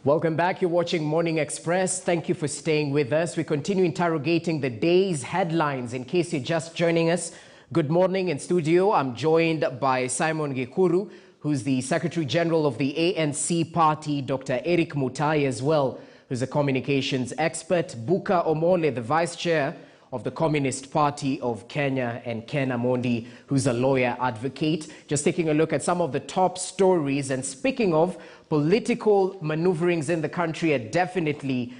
Welcome back. You're watching Morning Express. Thank you for staying with us. We continue interrogating the day's headlines. In case you're just joining us, good morning. In studio, I'm joined by Simon Gikuru, who's the Secretary General of the ANC party, Dr. Eric Mutai as well, who's a communications expert, Buka Omole, the Vice Chair of the Communist Party of Kenya, and Ken Amondi, who's a lawyer advocate. Just taking a look at some of the top stories. And speaking of, political maneuverings in the country are definitely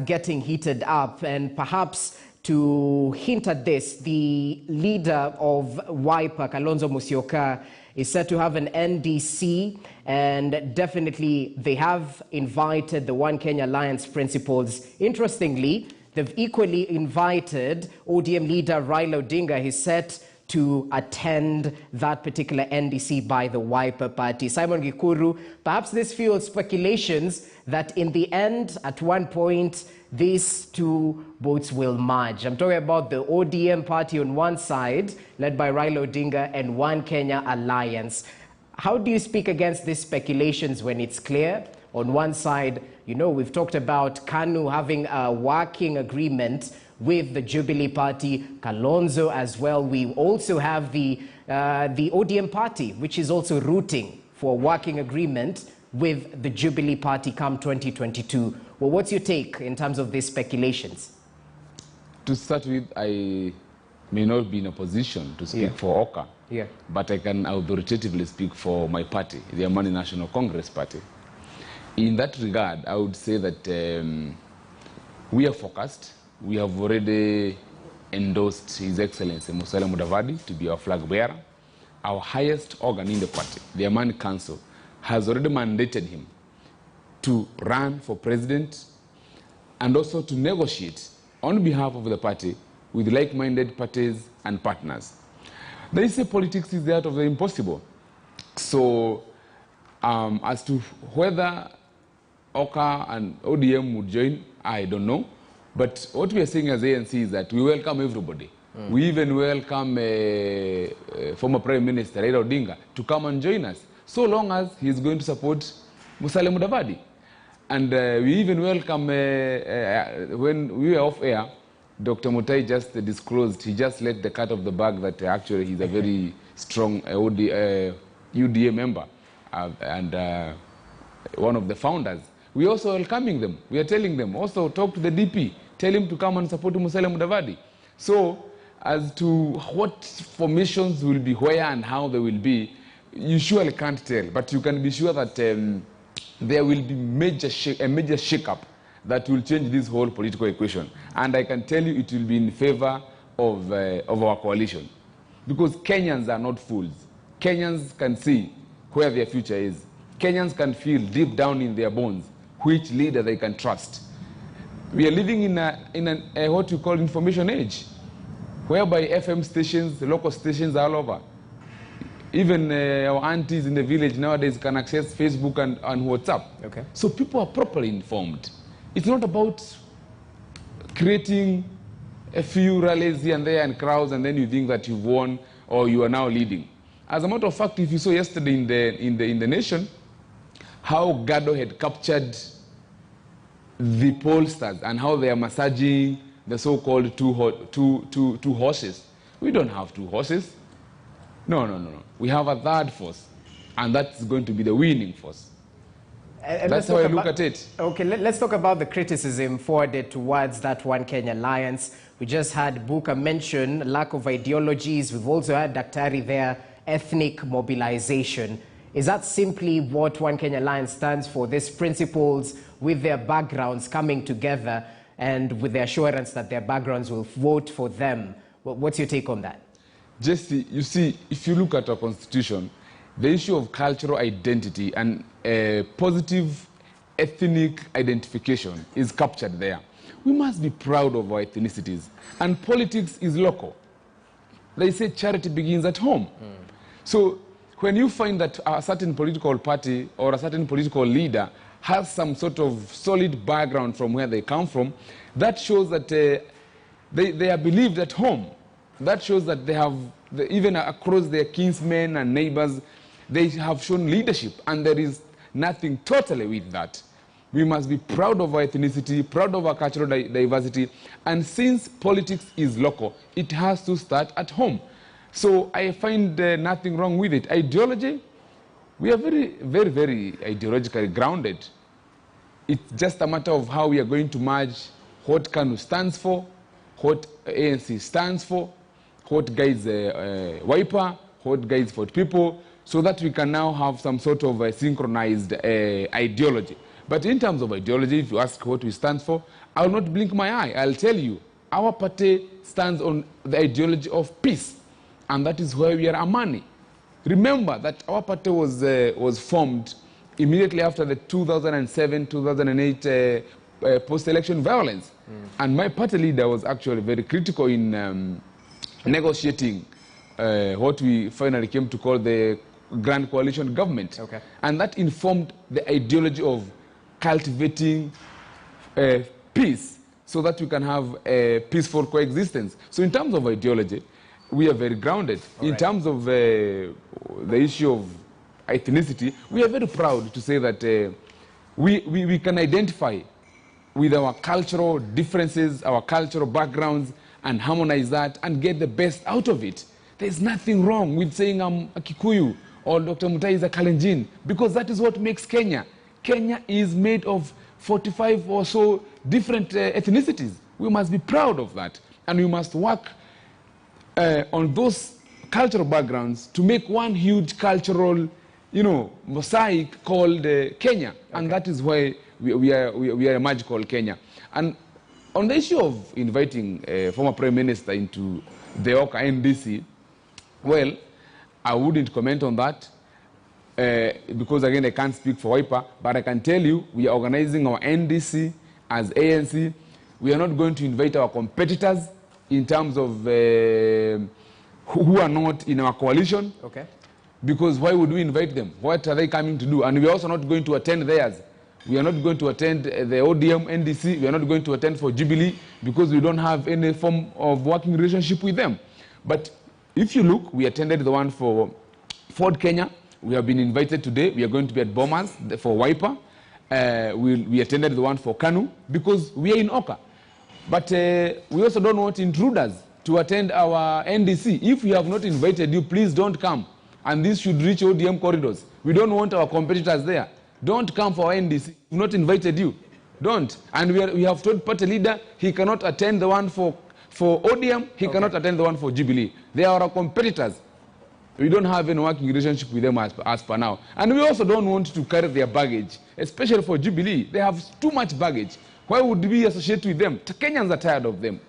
getting heated up. And perhaps to hint at this, the leader of Wiper, Kalonzo Musyoka, is said to have an NDC, and definitely they have invited the One Kenya Alliance principals. Interestingly, they've equally invited ODM leader Raila Odinga. He's set to attend that particular NDC by the Wiper party. Simon Gikuru, perhaps this fuels speculations that in the end, at one point, these two boats will merge. I'm talking about the ODM party on one side, led by Raila Odinga, and One Kenya Alliance. How do you speak against these speculations when it's clear? On one side, you know, we've talked about KANU having a working agreement with the Jubilee Party, Kalonzo as well. We also have the ODM party, which is also rooting for a working agreement with the Jubilee Party come 2022. Well, what's your take in terms of these speculations? To start with, I may not be in a position to speak for OKA, but I can authoritatively speak for my party, the Amani National Congress Party. In that regard, I would say that we are focused. We have already endorsed His Excellency Musalia Mudavadi to be our flag bearer. Our highest organ in the party, the Amani Council, has already mandated him to run for president and also to negotiate on behalf of the party with like-minded parties and partners. They say politics is the art of the impossible. So as to whether OKA and ODM would join, I don't know. But what we are saying as ANC is that we welcome everybody. We even welcome former Prime Minister Raila Odinga to come and join us, so long as he is going to support Musalia Mudavadi. And we even welcome, when we were off air, Dr. Mutai just disclosed, he just let the cat of the bag that actually he's a very strong UDA member and one of the founders. We are also welcoming them. We are telling them, also talk to the DP, tell him to come and support Musalia Mudavadi. So, as to what formations will be where and how they will be, you surely can't tell. But you can be sure that there will be a major shake-up that will change this whole political equation. And I can tell you it will be in favor of our coalition. Because Kenyans are not fools. Kenyans can see where their future is. Kenyans can feel deep down in their bones which leader they can trust. We are living in a what you call information age, whereby FM stations, local stations are all over. Even our aunties in the village nowadays can access Facebook and WhatsApp. Okay. So people are properly informed. It's not about creating a few rallies here and there and crowds and then you think that you've won or you are now leading. As a matter of fact, if you saw yesterday in the nation, how Gado had captured the pollsters and how they are massaging the so-called two horses. We don't have two horses. No. We have a third force, and that's going to be the winning force. And that's how I look at it. Okay, let's talk about the criticism forwarded towards that One Kenya Alliance. We just had Buka mention lack of ideologies. We've also had Daktari there, ethnic mobilization. Is that simply what One Kenya Alliance stands for, these principles with their backgrounds coming together and with the assurance that their backgrounds will vote for them? What's your take on that? Jesse, you see, if you look at our constitution, the issue of cultural identity and positive ethnic identification is captured there. We must be proud of our ethnicities. And politics is local. They say charity begins at home. So when you find that a certain political party or a certain political leader has some sort of solid background from where they come from, that shows that they are believed at home. That shows that they have, even across their kinsmen and neighbors, they have shown leadership, and there is nothing totally with that. We must be proud of our ethnicity, proud of our cultural diversity. And since politics is local, it has to start at home. So I find nothing wrong with it. Ideology, we are very, very, very ideologically grounded. It's just a matter of how we are going to merge what KANU stands for, what ANC stands for, what guides Wiper, what guides for people, so that we can now have some sort of synchronized ideology. But in terms of ideology, if you ask what we stand for, I will not blink my eye. I'll tell you, our party stands on the ideology of peace, and that is where we are Amani. Remember that our party was formed immediately after the 2007-2008 post-election violence. And my party leader was actually very critical in negotiating what we finally came to call the Grand Coalition government. Okay. And that informed the ideology of cultivating peace so that we can have a peaceful coexistence. So in terms of ideology, we are very grounded. In terms of the issue of ethnicity, we are very proud to say that we can identify with our cultural differences, our cultural backgrounds, and harmonize that and get the best out of it. There's nothing wrong with saying I'm a Kikuyu or Dr. Mutai is a Kalenjin, because that is what makes Kenya. Kenya is made of 45 or so different ethnicities. We must be proud of that. And we must work on those cultural backgrounds to make one huge cultural, mosaic called Kenya. Okay. And that is why we are a magical Kenya. And on the issue of inviting a former Prime Minister into the OKA NDC, well, I wouldn't comment on that because, again, I can't speak for Wiper, but I can tell you we are organizing our NDC as ANC. We are not going to invite our competitors in terms of who are not in our coalition. Okay. Because why would we invite them? What are they coming to do? And we are also not going to attend theirs. We are not going to attend the ODM, NDC. We are not going to attend for Jubilee because we don't have any form of working relationship with them. But if you look, we attended the one for Ford Kenya. We have been invited today. We are going to be at Bomas for Wiper. We attended the one for KANU because we are in OKA. But we also don't want intruders to attend our NDC. If we have not invited you, please don't come. And this should reach ODM corridors. We don't want our competitors there. Don't come for our NDC. We've not invited you. Don't. And we have told party leader he cannot attend the one for ODM, he cannot attend the one for Jubilee. They are our competitors. We don't have any working relationship with them as per now. And we also don't want to carry their baggage, especially for Jubilee. They have too much baggage. Why would we associate with them? Kenyans are tired of them.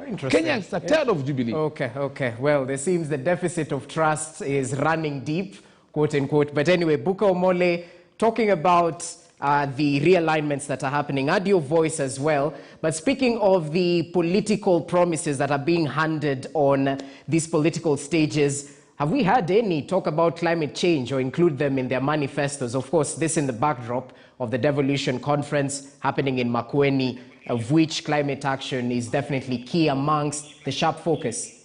Interesting. Kenyans are tired of Jubilee. Okay. Well, there seems the deficit of trust is running deep, quote unquote. But anyway, Buka Omole, talking about the realignments that are happening, add your voice as well. But speaking of the political promises that are being handed on these political stages, have we had any talk about climate change or include them in their manifestos? Of course, this in the backdrop of the Devolution Conference happening in Makueni, of which climate action is definitely key amongst the sharp focus.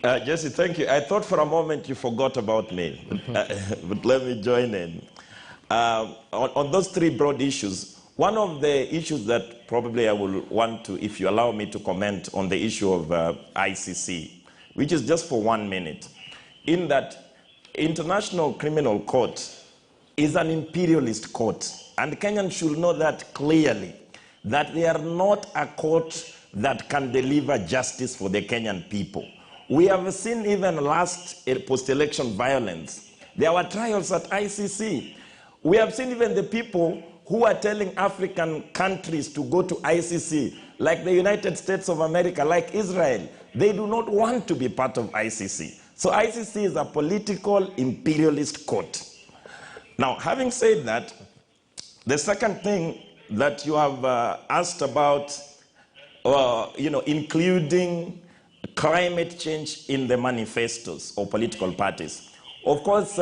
Jesse, thank you. I thought for a moment you forgot about me, but let me join in. On those three broad issues, one of the issues that probably I will want to, if you allow me to comment on the issue of ICC, which is just for 1 minute, in that International Criminal Court is an imperialist court, and Kenyans should know that clearly, that they are not a court that can deliver justice for the Kenyan people. We have seen even last post-election violence. There were trials at ICC. We have seen even the people who are telling African countries to go to ICC, like the United States of America, like Israel. They do not want to be part of ICC. So ICC is a political imperialist court. Now, having said that, the second thing that you have asked about, including climate change in the manifestos of political parties. Of course,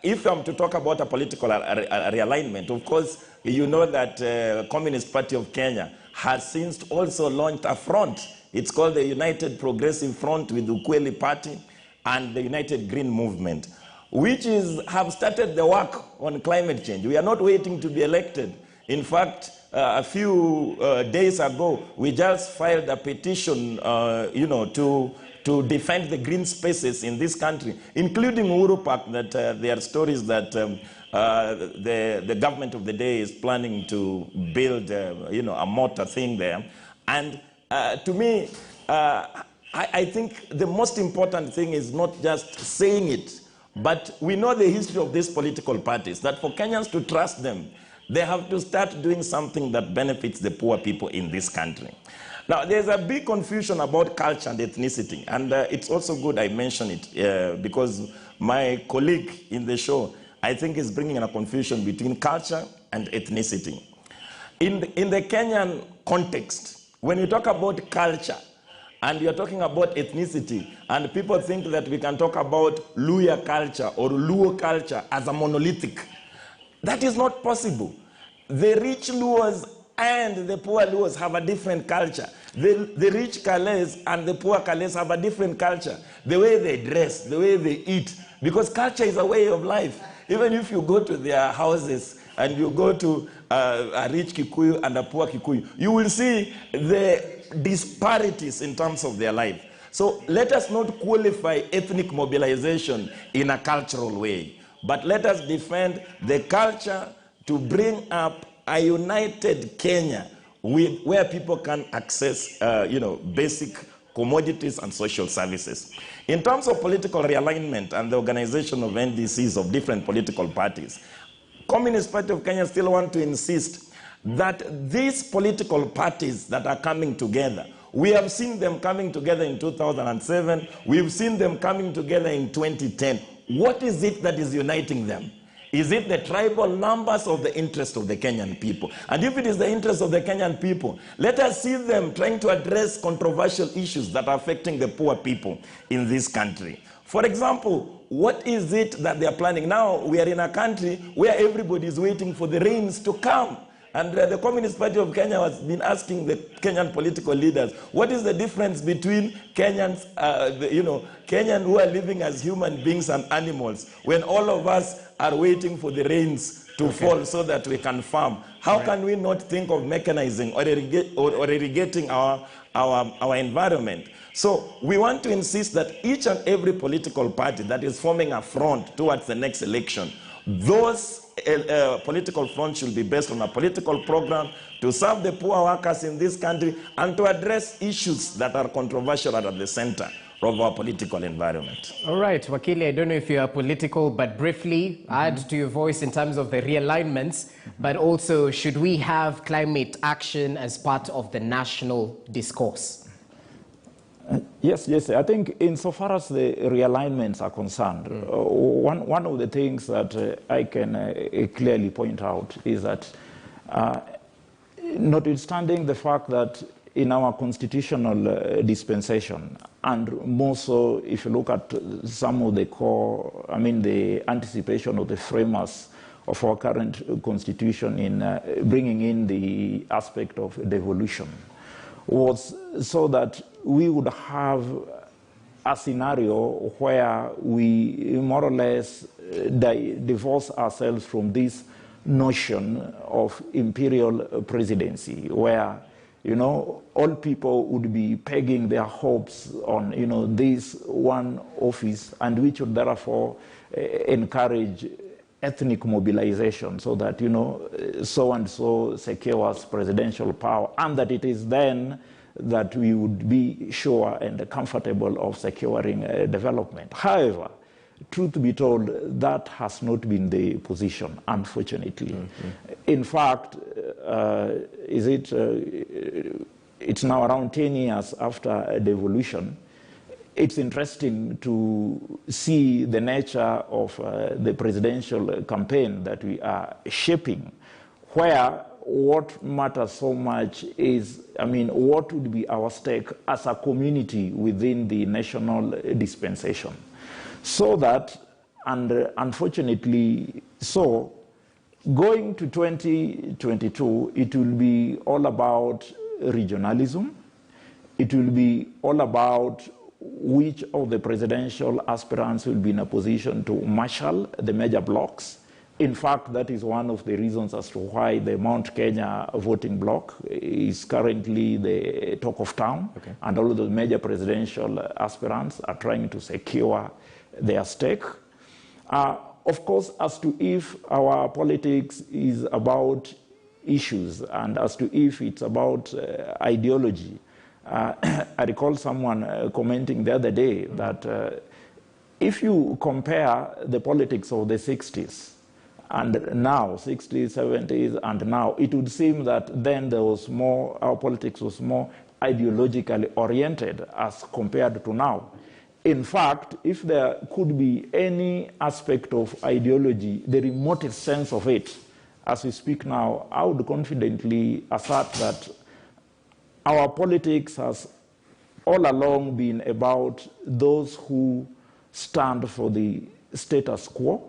if I'm to talk about a political realignment, of course, you know that Communist Party of Kenya has since also launched a front. It's called the United Progressive Front with the Ukweli Party and the United Green Movement. which have started the work on climate change. We are not waiting to be elected. In fact, a few days ago, we just filed a petition, to defend the green spaces in this country, including Uhuru Park, that there are stories that the government of the day is planning to build, a motor thing there. And to me, I think the most important thing is not just saying it, but we know the history of these political parties, that for Kenyans to trust them, they have to start doing something that benefits the poor people in this country. Now, there's a big confusion about culture and ethnicity, and it's also good I mention it because my colleague in the show, I think, is bringing in a confusion between culture and ethnicity. In the Kenyan context, when you talk about culture and you're talking about ethnicity, and people think that we can talk about Luya culture or Luo culture as a monolithic, that is not possible. The rich Luos and the poor Luos have a different culture. The rich Kales and the poor Kales have a different culture. The way they dress, the way they eat, because culture is a way of life. Even if you go to their houses and you go to a rich Kikuyu and a poor Kikuyu, you will see the disparities in terms of their life. So let us not qualify ethnic mobilization in a cultural way, but let us defend the culture to bring up a united Kenya where people can access basic commodities and social services. In terms of political realignment and the organization of NDCs of different political parties, Communist Party of Kenya still want to insist that these political parties that are coming together, we have seen them coming together in 2007, we've seen them coming together in 2010. What is it that is uniting them? Is it the tribal numbers or the interest of the Kenyan people? And if it is the interest of the Kenyan people, let us see them trying to address controversial issues that are affecting the poor people in this country. For example, what is it that they are planning? Now, we are in a country where everybody is waiting for the rains to come. And the Communist Party of Kenya has been asking the Kenyan political leaders, what is the difference between Kenyans, Kenyans who are living as human beings and animals, when all of us are waiting for the rains to fall so that we can farm? How can we not think of mechanizing or irrigating our environment? So we want to insist that each and every political party that is forming a front towards the next election, those political front should be based on a political program to serve the poor workers in this country and to address issues that are controversial at the center of our political environment. All right, Wakili, I don't know if you are political, but briefly add to your voice in terms of the realignments, but also should we have climate action as part of the national discourse? Yes. I think insofar as the realignments are concerned, one of the things that I can clearly point out is that notwithstanding the fact that in our constitutional dispensation, and more so if you look at some of the core, the anticipation of the framers of our current constitution in bringing in the aspect of devolution, was so that we would have a scenario where we more or less divorce ourselves from this notion of imperial presidency, where all people would be pegging their hopes on this one office, and which would therefore encourage ethnic mobilization, so that so and so secures presidential power, and that it is then that we would be sure and comfortable of securing development. However, truth be told, that has not been the position, unfortunately. In fact, it's now around 10 years after devolution. It's interesting to see the nature of the presidential campaign that we are shaping, where what matters so much is, what would be our stake as a community within the national dispensation. So that, and unfortunately so, going to 2022, it will be all about regionalism. It will be all about which of the presidential aspirants will be in a position to marshal the major blocs. In fact, that is one of the reasons as to why the Mount Kenya voting bloc is currently the talk of town, and all of the major presidential aspirants are trying to secure their stake. Of course, as to if our politics is about issues and as to if it's about ideology, I recall someone commenting the other day that if you compare the politics of the 60s and now, 60s, 70s, and now, it would seem that then there was more, our politics was more ideologically oriented as compared to now. In fact, if there could be any aspect of ideology, the remotest sense of it, as we speak now, I would confidently assert that our politics has all along been about those who stand for the status quo,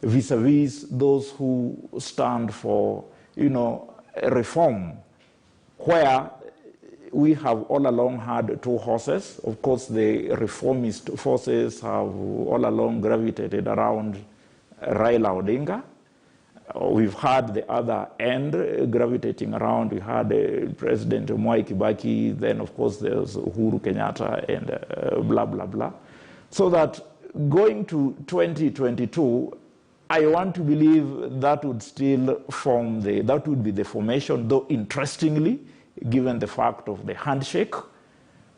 vis-a-vis those who stand for, reform, where we have all along had two horses. Of course, the reformist forces have all along gravitated around Raila Odinga. We've had the other end gravitating around. We had President Mwai Kibaki, then of course there's Uhuru Kenyatta and blah, blah, blah. So that going to 2022, I want to believe that would still form that would be the formation, though interestingly, given the fact of the handshake,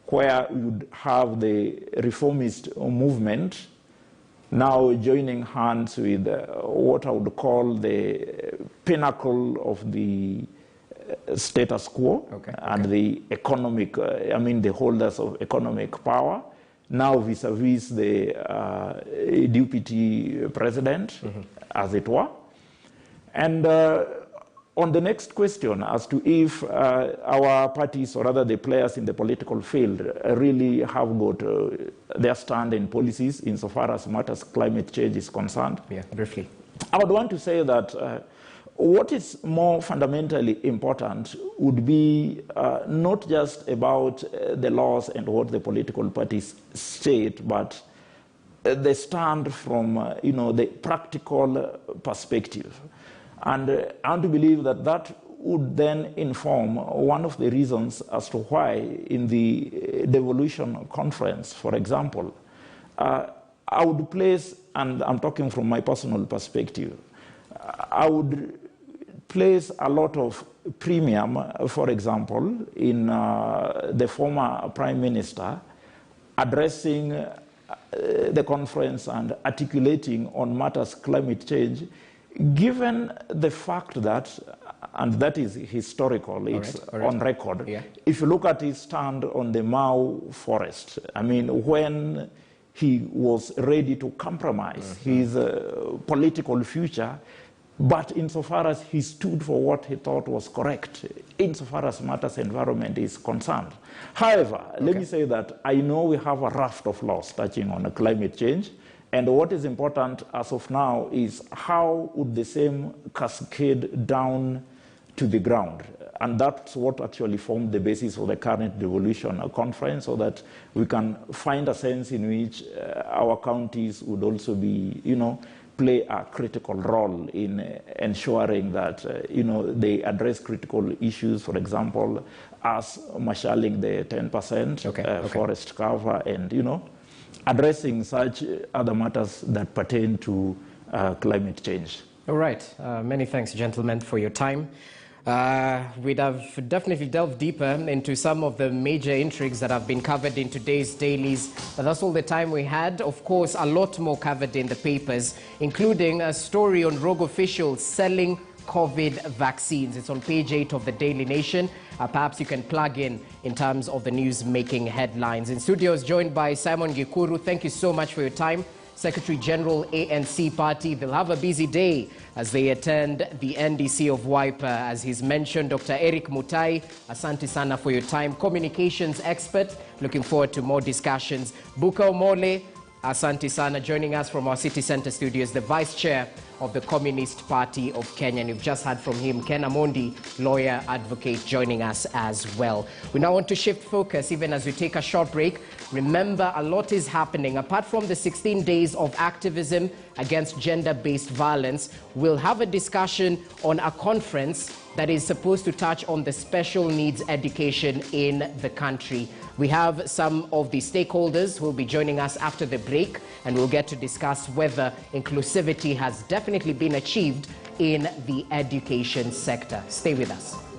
where you would have the reformist movement now joining hands with what I would call the pinnacle of the status quo and the economic, the holders of economic power, now vis-a-vis the deputy president, as it were. And on the next question as to if our parties, or rather the players in the political field, really have got their stand in policies insofar as matters climate change is concerned. Yeah, briefly. I would want to say that what is more fundamentally important would be not just about the laws and what the political parties state, but the stand from the practical perspective. And I want to believe that that would then inform one of the reasons as to why in the devolution conference, for example, I would place, and I'm talking from my personal perspective, I would place a lot of premium, for example, in the former Prime Minister addressing the conference and articulating on matters climate change, given the fact that, and that is historical, it's on record, if you look at his stand on the Mau forest, when he was ready to compromise his political future, but insofar as he stood for what he thought was correct, insofar as matters environment is concerned. However, let me say that I know we have a raft of laws touching on climate change, and what is important as of now is how would the same cascade down to the ground. And that's what actually formed the basis for the current devolution conference, so that we can find a sense in which our counties would also be, play a critical role in ensuring that, they address critical issues, for example, as marshalling the 10% forest cover and, addressing such other matters that pertain to climate change. All right. Many thanks, gentlemen, for your time. We'd have definitely delved deeper into some of the major intrigues that have been covered in today's dailies, but that's all the time we had. Of course, a lot more covered in the papers, including a story on rogue officials selling COVID vaccines. It's on page 8 of the Daily Nation. Perhaps you can plug in terms of the news-making headlines. In studio is joined by Simon Gikuru. Thank you so much for your time. Secretary General ANC Party. They'll have a busy day as they attend the NDC of Wiper. As he's mentioned, Dr. Eric Mutai, asante sana for your time. Communications expert. Looking forward to more discussions. Buka Omole, Asante Sana. Joining us from our City Center studios, the Vice Chair of the Communist Party of Kenya. And you've just heard from him, Ken Amondi, lawyer, advocate, joining us as well. We now want to shift focus, even as we take a short break. Remember, a lot is happening. Apart from the 16 days of activism against gender-based violence, we'll have a discussion on a conference that is supposed to touch on the special needs education in the country. We have some of the stakeholders who will be joining us after the break, and we'll get to discuss whether inclusivity has definitely been achieved in the education sector. Stay with us.